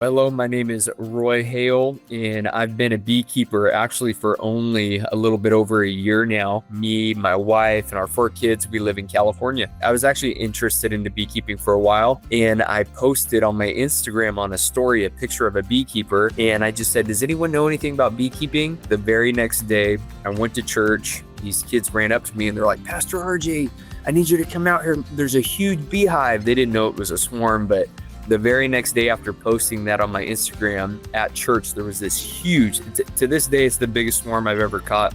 Hello, my name is Roy Hale, and I've been a beekeeper actually for only a little bit over a year now. Me, my wife, and our 4 kids, we live in California. I was actually interested into beekeeping for a while, and I posted on my Instagram on a story a picture of a beekeeper, and I just said, does anyone know anything about beekeeping? The very next day, I went to church. These kids ran up to me, and they're like, Pastor RJ, I need you to come out here. There's a huge beehive. They didn't know it was a swarm, but the very next day after posting that on my Instagram at church, there was this huge, to this day, it's the biggest swarm I've ever caught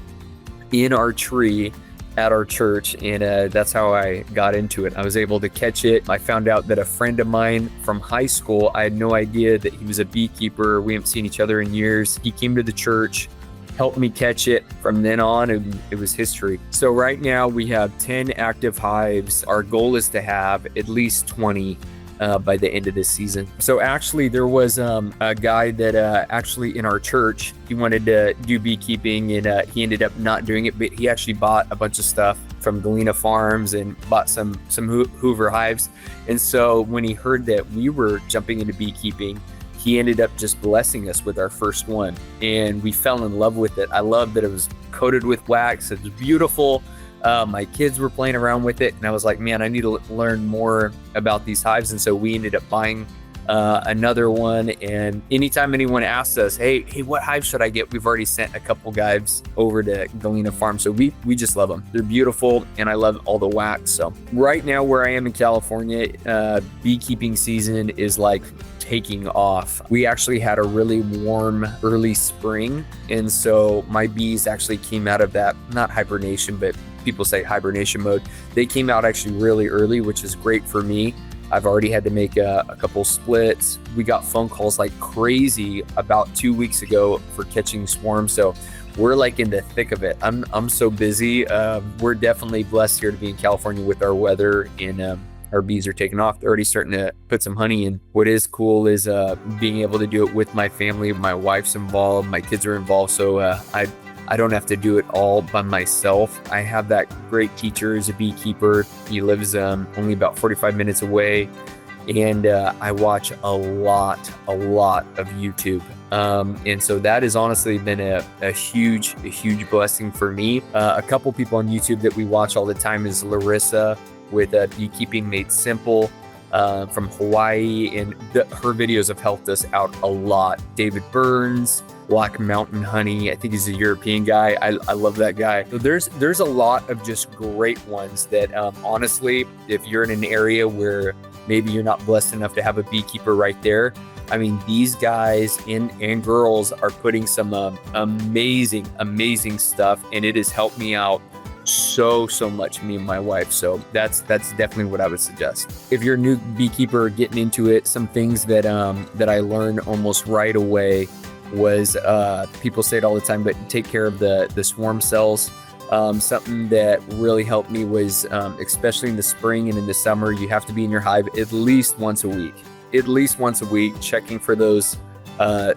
in our tree at our church. And that's how I got into it. I was able to catch it. I found out that a friend of mine from high school, I had no idea that he was a beekeeper. We haven't seen each other in years. He came to the church, helped me catch it. From then on, it was history. So right now we have 10 active hives. Our goal is to have at least 20 by the end of this season. So actually there was a guy that actually in our church, he wanted to do beekeeping, and he ended up not doing it, but he actually bought a bunch of stuff from Galena Farms and bought some Hoover hives. And so when he heard that we were jumping into beekeeping, he ended up just blessing us with our first one, and we fell in love with it. I love that it was coated with wax. It was beautiful. My kids were playing around with it, and I was like, man, I need to learn more about these hives. And so we ended up buying another one. And anytime anyone asks us, hey, what hive should I get? We've already sent a couple guides over to Galena Farms. So we just love them. They're beautiful, and I love all the wax. So right now where I am in California, beekeeping season is like taking off. We actually had a really warm early spring, and so my bees actually came out of that, not hibernation, but people say hibernation mode. They came out actually really early, which is great for me. I've already had to make a couple splits. We got phone calls like crazy about 2 weeks ago for catching swarms. So we're like in the thick of it. I'm so busy. We're definitely blessed here to be in California with our weather, and our bees are taking off. They're already starting to put some honey in. What is cool is being able to do it with my family. My wife's involved, my kids are involved. So I don't have to do it all by myself. I have that great teacher as a beekeeper. He lives only about 45 minutes away. And I watch a lot of YouTube. And so that has honestly been a huge blessing for me. A couple people on YouTube that we watch all the time is Larissa with Beekeeping Made Simple from Hawaii. And her videos have helped us out a lot. David Burns, Black Mountain Honey. I think he's a European guy. I love that guy. So there's a lot of just great ones that honestly, if you're in an area where maybe you're not blessed enough to have a beekeeper right there, I mean, these guys and girls are putting some amazing stuff, and it has helped me out so much, me and my wife. So that's definitely what I would suggest. If you're a new beekeeper getting into it, some things that I learned almost right away was people say it all the time, but take care of the swarm cells. Something that really helped me was especially in the spring and in the summer, you have to be in your hive at least once a week, checking for those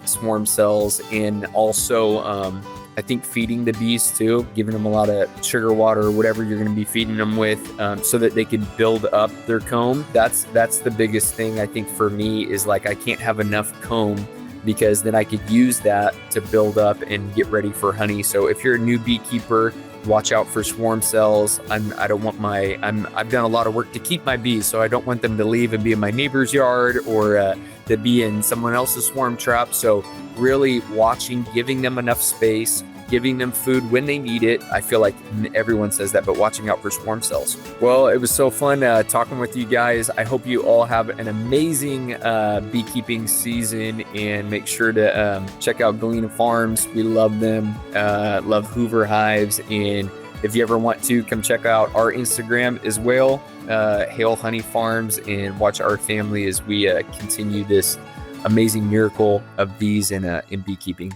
swarm cells, and also I think feeding the bees too, giving them a lot of sugar water or whatever you're going to be feeding them with, so that they can build up their comb. That's the biggest thing I think for me is like I can't have enough comb, because then I could use that to build up and get ready for honey. So if you're a new beekeeper, watch out for swarm cells. I've done a lot of work to keep my bees, so I don't want them to leave and be in my neighbor's yard or to be in someone else's swarm trap. So really watching, giving them enough space, giving them food when they need it. I feel like everyone says that, but watching out for swarm cells. Well, it was so fun talking with you guys. I hope you all have an amazing beekeeping season, and make sure to check out Galena Farms. We love them, love Hoover hives. And if you ever want to, come check out our Instagram as well, Hale Honey Farms, and watch our family as we continue this amazing miracle of bees in beekeeping.